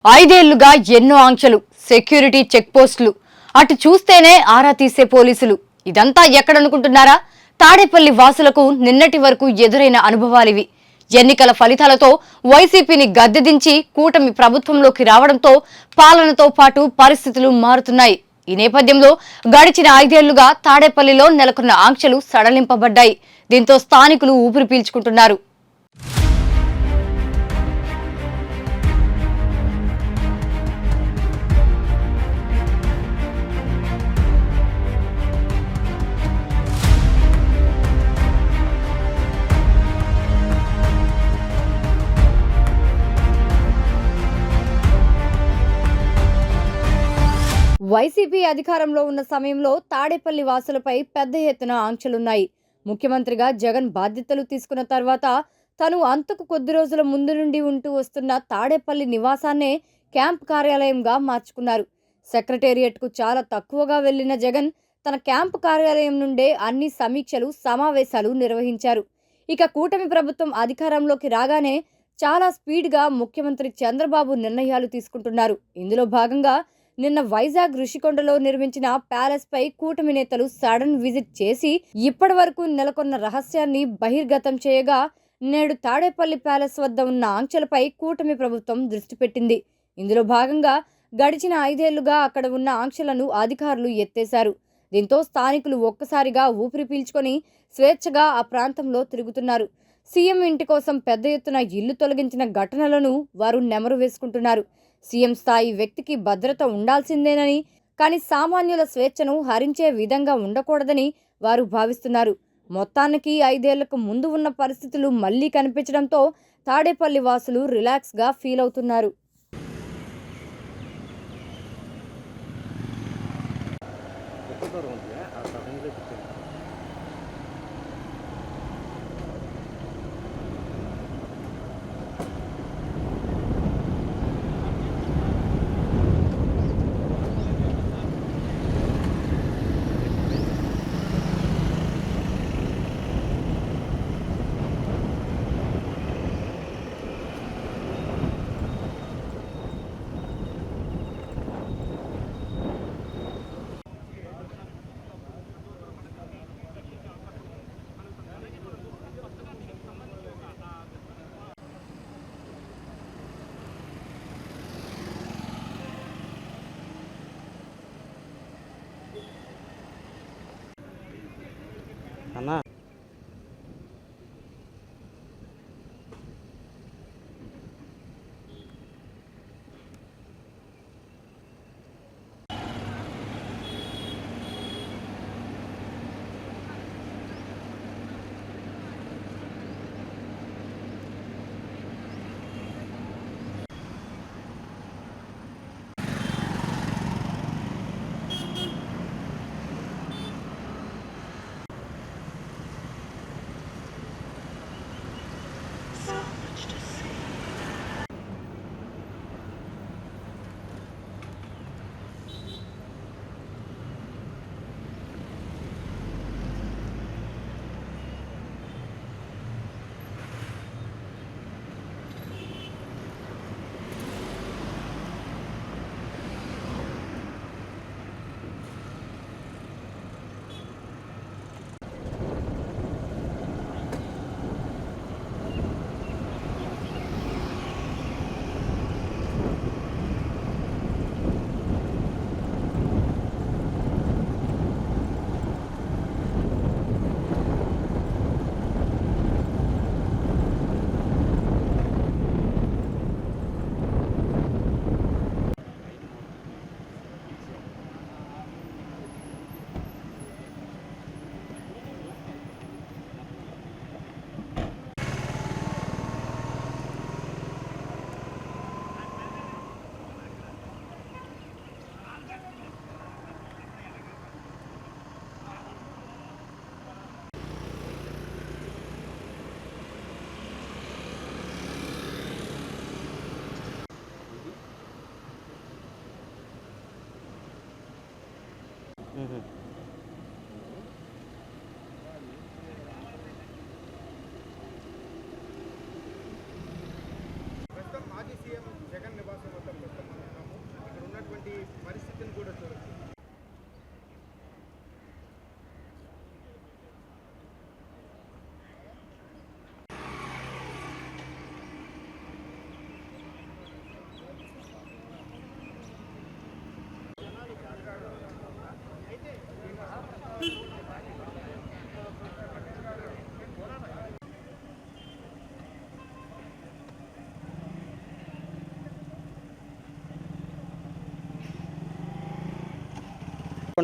ఐదేళ్లుగా ఎన్నో ఆంక్షలు, సెక్యూరిటీ చెక్ పోస్టులు, అటు చూస్తేనే ఆరా తీసే పోలీసులు. ఇదంతా ఎక్కడనుకుంటున్నారా? తాడేపల్లి వాసులకు నిన్నటి వరకు ఎదురైన అనుభవాలివి. ఎన్నికల ఫలితాలతో వైసీపీని గద్దెదించి కూటమి ప్రభుత్వంలోకి రావడంతో పాలనతో పాటు పరిస్థితులు మారుతున్నాయి. ఈ నేపథ్యంలో గడిచిన 5 ఏళ్లుగా తాడేపల్లిలో నెలకొన్న ఆంక్షలు సడలింపబడ్డాయి. దీంతో స్థానికులు ఊపిరి పీల్చుకుంటున్నారు. వైసీపీ అధికారంలో ఉన్న సమయంలో తాడేపల్లి వాసులపై పెద్ద ఎత్తున ఆంక్షలున్నాయి. ముఖ్యమంత్రిగా జగన్ బాధ్యతలు తీసుకున్న తర్వాత తను అంతకు కొద్ది రోజుల ముందు నుండి ఉంటూ వస్తున్న తాడేపల్లి నివాసాన్నే క్యాంప్ కార్యాలయంగా మార్చుకున్నారు. సెక్రటేరియట్కు చాలా తక్కువగా వెళ్లిన జగన్ తన క్యాంప్ కార్యాలయం నుండే అన్ని సమీక్షలు, సమావేశాలు నిర్వహించారు. ఇక కూటమి ప్రభుత్వం అధికారంలోకి రాగానే చాలా స్పీడ్గా ముఖ్యమంత్రి చంద్రబాబు నిర్ణయాలు తీసుకుంటున్నారు. ఇందులో భాగంగా నిన్న వైజాగ్ ఋషికొండలో నిర్మించిన ప్యాలెస్ పై కూటమి నేతలు సడన్ విజిట్ చేసి ఇప్పటి వరకు నెలకొన్న రహస్యాన్ని బహిర్గతం చేయగా, నేడు తాడేపల్లి ప్యాలెస్ వద్ద ఉన్న ఆంక్షలపై కూటమి ప్రభుత్వం దృష్టి పెట్టింది. ఇందులో భాగంగా గడిచిన 5 ఏళ్లుగా అక్కడ ఉన్న ఆంక్షలను అధికారులు ఎత్తేశారు. దీంతో స్థానికులు ఒక్కసారిగా ఊపిరి పీల్చుకొని స్వేచ్ఛగా ఆ ప్రాంతంలో తిరుగుతున్నారు. సీఎం ఇంటి కోసం పెద్ద ఎత్తున ఇల్లు తొలగించిన ఘటనలను వారు నెమరు వేసుకుంటున్నారు. సీఎం స్థాయి వ్యక్తికి భద్రత ఉండాల్సిందేనని, కానీ సామాన్యుల స్వేచ్ఛను హరించే విధంగా ఉండకూడదని వారు భావిస్తున్నారు. మొత్తానికి 5 ఏళ్లకు ముందు ఉన్న పరిస్థితులు మళ్లీ కనిపించడంతో తాడేపల్లి వాసులు రిలాక్స్గా ఫీల్ అవుతున్నారు. అన్నా ప్రస్తుతం మాజీ సీఎం జగన్ నివాసం వద్ద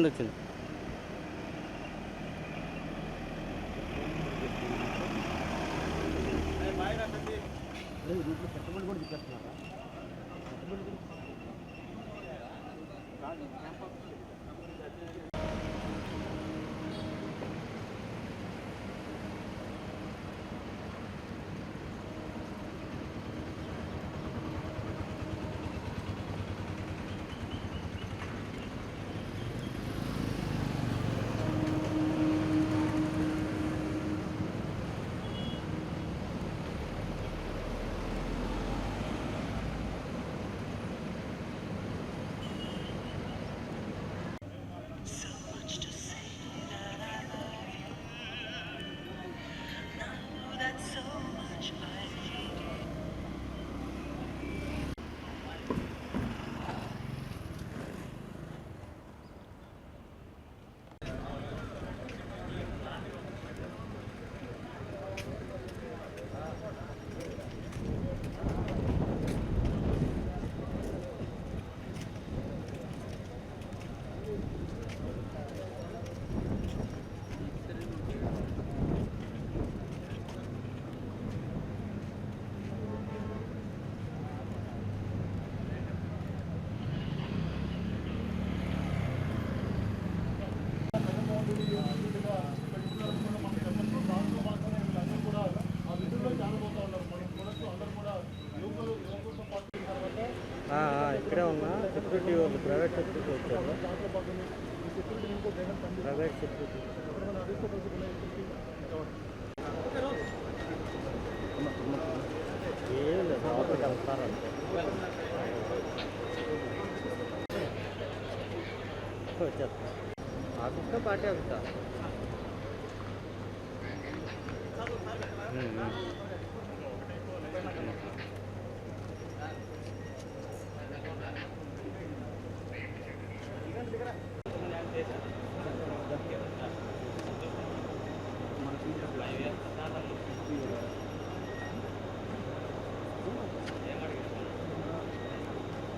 వచ్చింది. రూట్లో పెట్టుబడి కూడా చెప్పేస్తున్నారా? ఇక్కడే ఉన్నా. సెక్యూరిటీ వాళ్ళు ప్రైవేట్ సెక్యూరిటీ వచ్చారు. ప్రైవేట్ సెక్యూరిటీ ఏం లేదు, లోపలికి వెళ్తారంటే వచ్చేస్తా. ఆఫీస్తో పాటే వెళ్తా.